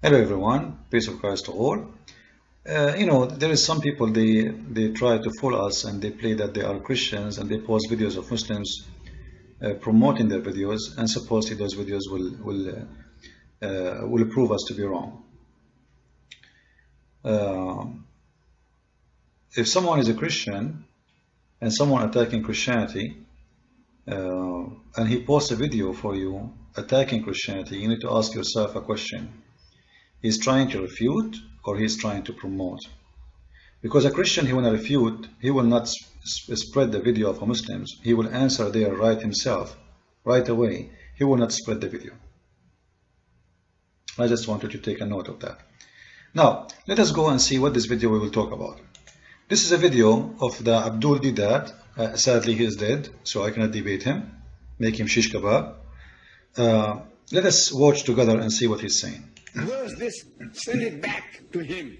Hello everyone, peace of Christ to all. There is some people, they try to fool us and they play that they are Christians and they post videos of Muslims promoting their videos, and supposedly those videos will prove us to be wrong. If someone is a Christian and someone attacking Christianity and he posts a video for you attacking Christianity, you need to ask yourself a question. He's trying to refute or he's trying to promote? Because a Christian, he will not refute, he will not spread the video of Muslims. He will answer there right himself, right away. He will not spread the video. I just wanted to take a note of that. Now, let us go and see what this video we will talk about. This is a video of the Abdul2. Sadly, he is dead, so I cannot debate him, make him shish kebab. Let us watch together and see what he's saying. Verse this, send it back to him.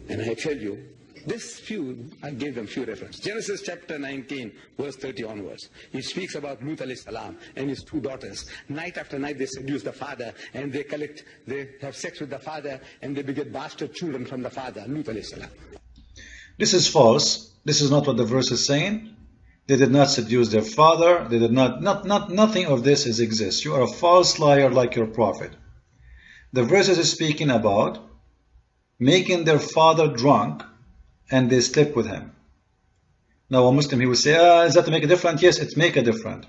And I tell you, this few, I gave them few references. Genesis chapter 19, verse 30 onwards. He speaks about Luth alayhi salam and his two daughters. Night after night they seduce the father and they have sex with the father and they beget bastard children from the father, Luth alayhi salam. This is false. This is not what the verse is saying. They did not seduce their father. They did nothing of this exists. You are a false liar like your prophet. The verses is speaking about making their father drunk and they slept with him. Now a Muslim, he will say, is that to make a difference? Yes, it make a difference.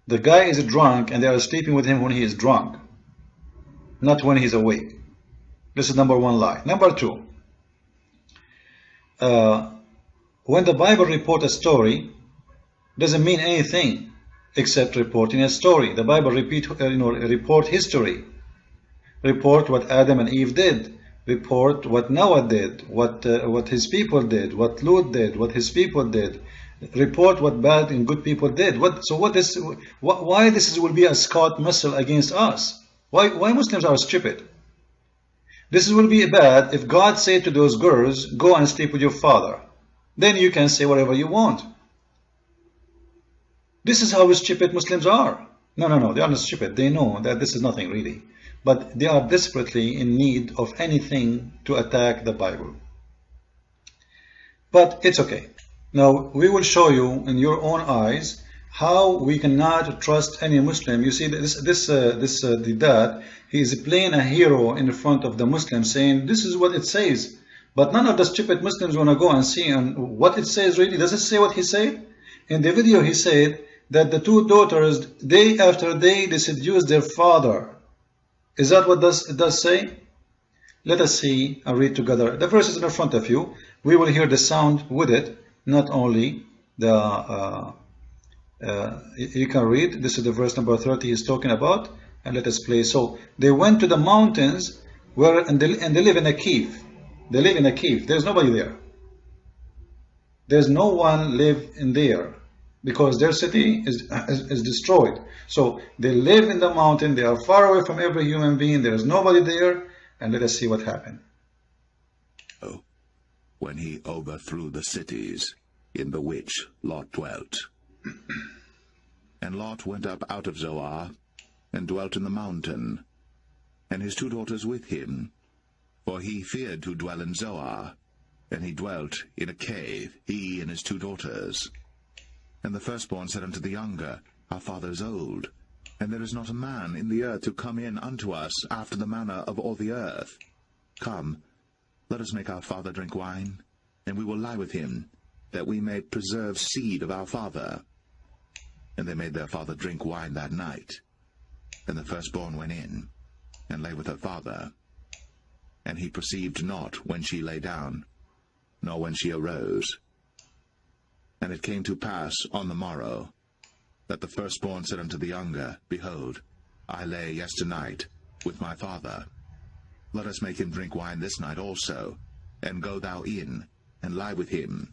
The guy is drunk and they are sleeping with him when he is drunk, not when he's awake. This is number one lie. Number two, when the Bible reports a story, doesn't mean anything except reporting a story. The Bible report history. Report what Adam and Eve did. Report what Noah did, what his people did, what Luth did, what his people did. Report what bad and good people did. Why this will be a scout missile against us? Why Muslims are stupid? This will be bad if God said to those girls, go and sleep with your father. Then you can say whatever you want. This is how stupid Muslims are. No, they are not stupid. They know that this is nothing really. But they are desperately in need of anything to attack the Bible. But it's okay. Now we will show you in your own eyes how we cannot trust any Muslim. You see, the dad, he is playing a hero in front of the Muslims, saying this is what it says. But none of the stupid Muslims want to go and see what it says really. Does it say what he said? In the video he said that the two daughters, day after day, they seduced their father. Is that what it does say? Let us see and read together. The verse is in front of you. We will hear the sound with it, not only the... you can read. This is the verse number 30 he's talking about. And let us play. So they went to the mountains and they live in a cave. They live in a cave. There's nobody there. There's no one live in there, because their city is destroyed. So they live in the mountain. They are far away from every human being. There is nobody there. And let us see what happened. Oh, when he overthrew the cities in the which Lot dwelt. And Lot went up out of Zoar and dwelt in the mountain, and his two daughters with him. For he feared to dwell in Zoar, and he dwelt in a cave, he and his two daughters. And the firstborn said unto the younger, Our father is old, and there is not a man in the earth to come in unto us after the manner of all the earth. Come, let us make our father drink wine, and we will lie with him, that we may preserve seed of our father. And they made their father drink wine that night. And the firstborn went in, and lay with her father. And he perceived not when she lay down, nor when she arose. And it came to pass on the morrow, that the firstborn said unto the younger, Behold, I lay yesternight with my father. Let us make him drink wine this night also, and go thou in, and lie with him,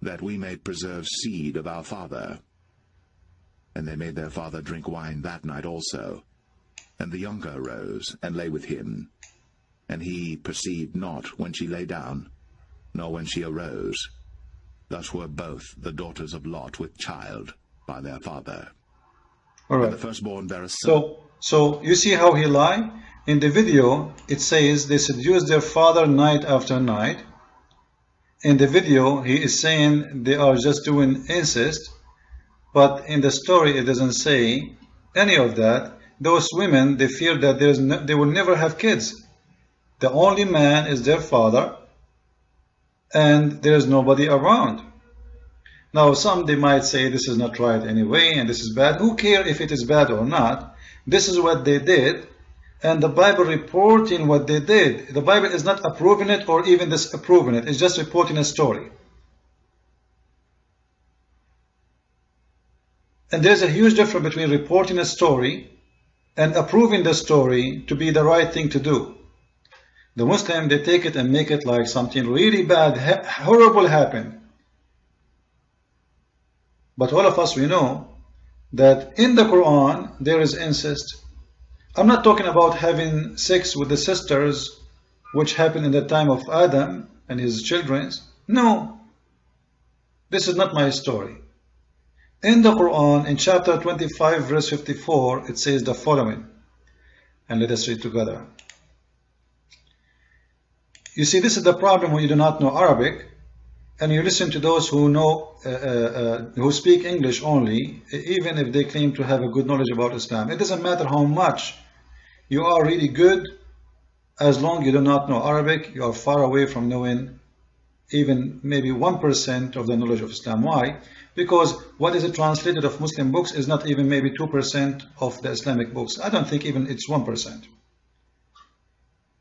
that we may preserve seed of our father. And they made their father drink wine that night also. And the younger arose, and lay with him. And he perceived not when she lay down, nor when she arose. Thus were both the daughters of Lot with child by their father. All right. And the firstborn bare a son. So you see how he lied? In the video, it says they seduce their father night after night. In the video, he is saying they are just doing incest. But in the story, it doesn't say any of that. Those women, they fear that they will never have kids. The only man is their father, and there is nobody around. Now, some they might say this is not right anyway, and this is bad. Who cares if it is bad or not? This is what they did, and the Bible reporting what they did. The Bible is not approving it or even disapproving it. It's just reporting a story. And there's a huge difference between reporting a story and approving the story to be the right thing to do. The Muslim, they take it and make it like something really bad, horrible happened. But all of us, we know that in the Quran there is incest. I'm not talking about having sex with the sisters, which happened in the time of Adam and his children. No, this is not my story. In the Quran, in chapter 25, verse 54, it says the following, and let us read together. You see, this is the problem when you do not know Arabic, and you listen to those who know, who speak English only, even if they claim to have a good knowledge about Islam. It doesn't matter how much you are really good, as long as you do not know Arabic, you are far away from knowing even maybe 1% of the knowledge of Islam. Why? Because what is translated of Muslim books is not even maybe 2% of the Islamic books. I don't think even it's 1%.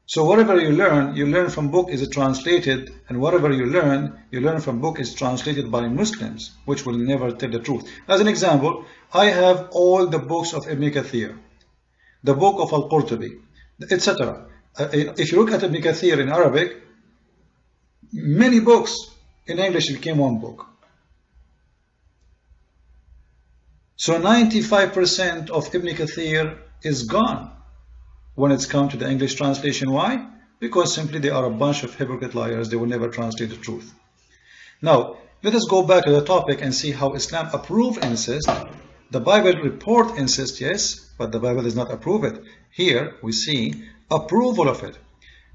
So whatever you learn from book is translated, and whatever you learn from book is translated by Muslims, which will never tell the truth. As an example, I have all the books of Ibn Kathir, the book of Al-Qurtubi, etc. If you look at Ibn Kathir in Arabic, many books in English became one book. So 95% of Ibn Kathir is gone when it's come to the English translation. Why? Because simply they are a bunch of hypocrite liars. They will never translate the truth. Now, let us go back to the topic and see how Islam approves incest. The Bible reports incest, yes, but the Bible does not approve it. Here we see approval of it.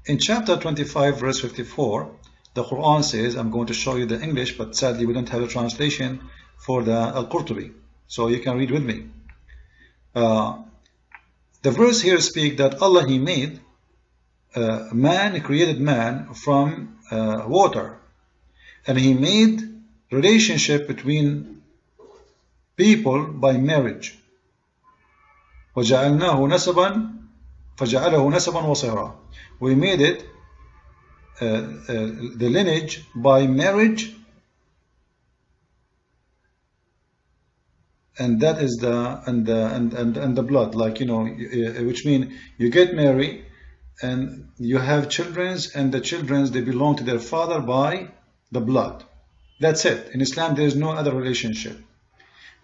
In chapter 25, verse 54, the Quran says, I'm going to show you the English, but sadly we don't have a translation for the Al-Qurtubi. So you can read with me. The verse here speaks that Allah, He made man, created man from water, and He made relationship between people by marriage. وَجَعَلْنَاهُ نَسَبًا فَجَعَلَهُ نَسَبًا وَصِهْرًا. We made it the lineage by marriage, and that is the blood, like, you know, which means you get married and you have children, and the children, they belong to their father by the blood. That's it. In Islam there is no other relationship.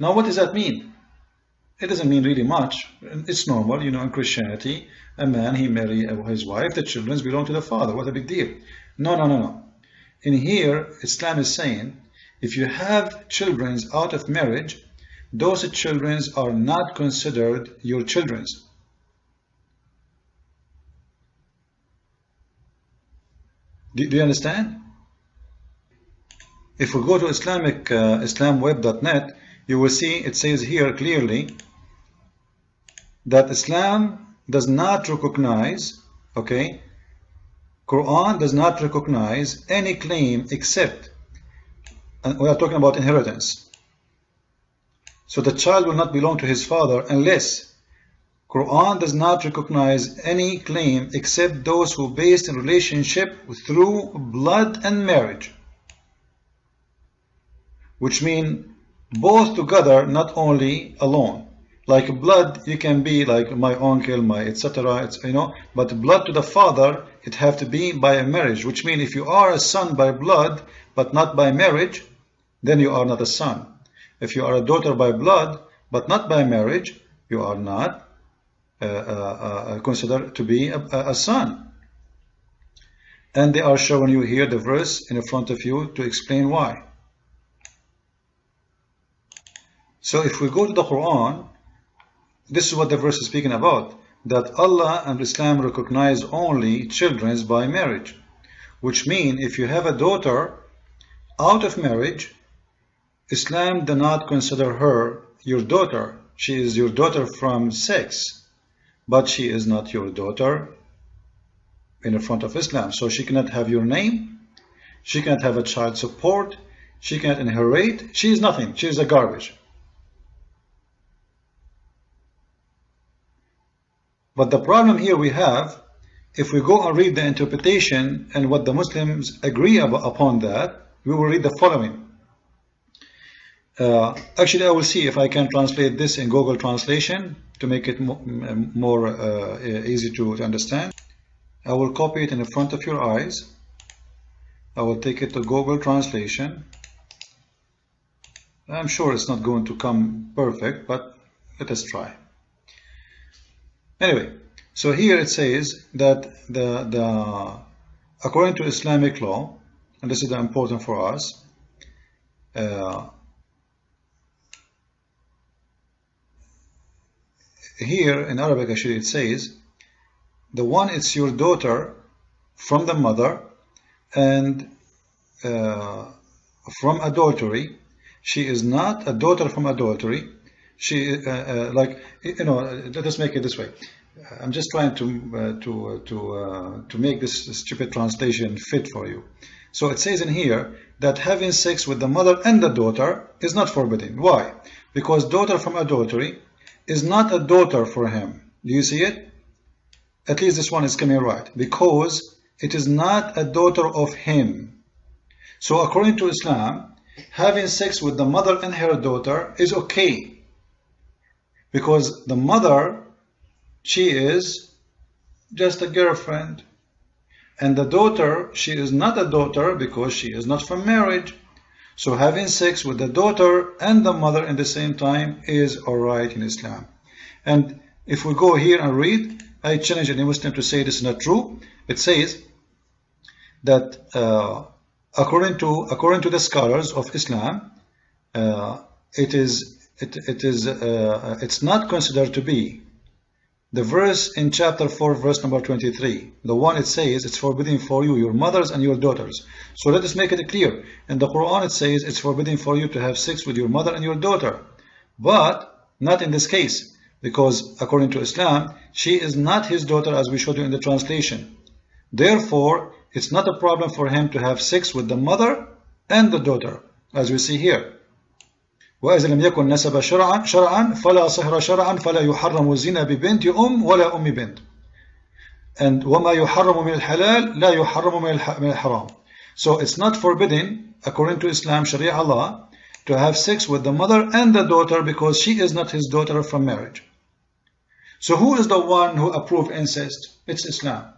Now what does that mean? It doesn't mean really much. It's normal, you know, in Christianity, a man, he marry his wife, the children belong to the father. What a big deal. No. In here, Islam is saying, if you have children out of marriage, those children are not considered your children. Do you understand? If we go to islamweb.net, you will see it says here clearly that Islam does not recognize, okay, Quran does not recognize any claim except, and we are talking about inheritance. So the child will not belong to his father unless Quran does not recognize any claim except those who are based in relationship through blood and marriage, which mean both together, not only alone. Like blood, you can be like my uncle, my etc. You know, but blood to the father, it have to be by a marriage, which means if you are a son by blood but not by marriage, then you are not a son. If you are a daughter by blood but not by marriage, you are not considered to be a son. And they are showing you here the verse in front of you to explain why. So if we go to the Quran, This is what the verse is speaking about, that Allah and Islam recognize only children by marriage, which means if you have a daughter out of marriage, Islam does not consider her your daughter. She is your daughter from sex, but she is not your daughter in the front of Islam. So she cannot have your name, she cannot have a child support, she cannot inherit, she is nothing, she is a garbage. But the problem here we have, if we go and read the interpretation and what the Muslims agree upon that, we will read the following. Actually, I will see if I can translate this in Google Translation to make it more easy to understand. I will copy it in the front of your eyes. I will take it to Google Translation. I'm sure it's not going to come perfect, but let us try. Anyway, so here it says that according to Islamic law, and this is important for us, here in Arabic actually it says, the one it's your daughter from the mother and from adultery, she is not a daughter from adultery. She like, you know, let us make it this way. I'm just trying to make this stupid translation fit for you. So it says in here that having sex with the mother and the daughter is not forbidden. Why? Because daughter from adultery is not a daughter for him. Do you see it? At least this one is coming right. Because it is not a daughter of him. So according to Islam, having sex with the mother and her daughter is okay. Because the mother, she is just a girlfriend. And the daughter, she is not a daughter because she is not from marriage. So having sex with the daughter and the mother at the same time is alright in Islam. And if we go here and read, I challenge any Muslim to say this is not true. It says that according to the scholars of Islam, it's not considered to be the verse in chapter 4, verse number 23. The one it says it's forbidden for you, your mothers and your daughters. So let us make it clear. In the Quran it says it's forbidden for you to have sex with your mother and your daughter. But not in this case. Because according to Islam, she is not his daughter as we showed you in the translation. Therefore, it's not a problem for him to have sex with the mother and the daughter, as we see here. وإذا لم يكن نسب شرعا فلا صهر شرعا فلا يحرم الزنا ببنت ولا بنت. And وما يحرم من الحلال لا يحرم من الحرام. So it's not forbidden, according to Islam, Sharia Allah, to have sex with the mother and the daughter because she is not his daughter from marriage. So who is the one who approved incest? It's Islam.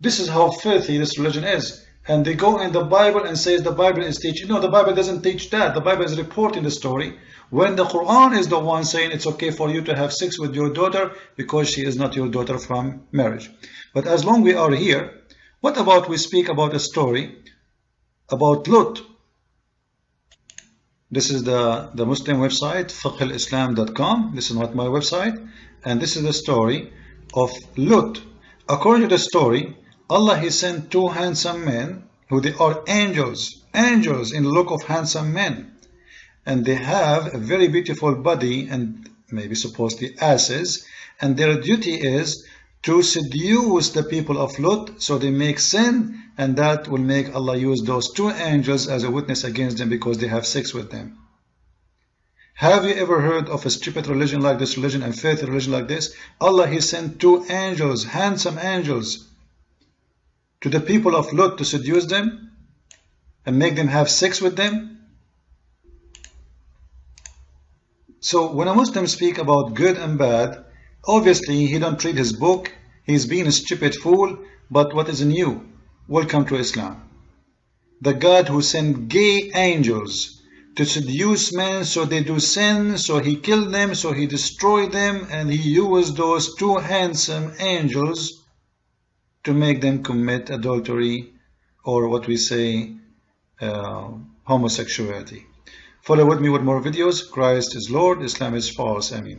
This is how filthy this religion is. And they go in the Bible and says the Bible is teaching. No, the Bible doesn't teach that. The Bible is reporting the story. When the Quran is the one saying it's okay for you to have sex with your daughter because she is not your daughter from marriage. But as long we are here, what about we speak about a story about Luth? This is the Muslim website, fiqhalislam.com. This is not my website. And this is the story of Luth. According to the story, Allah, He sent two handsome men, who they are angels in the look of handsome men. And they have a very beautiful body and maybe supposedly asses. And their duty is to seduce the people of Luth so they make sin. And that will make Allah use those two angels as a witness against them because they have sex with them. Have you ever heard of a stupid religion like this religion and filthy religion like this? Allah, He sent two angels, handsome angels, to the people of Luth to seduce them and make them have sex with them. So when a Muslim speaks about good and bad, obviously he don't read his book, he's being a stupid fool. But what is new? Welcome to Islam. The God who sent gay angels to seduce men so they do sin, so He killed them, so He destroyed them, and He used those two handsome angels to make them commit adultery, or what we say, homosexuality. Follow with me with more videos. Christ is Lord, Islam is false. Ameen.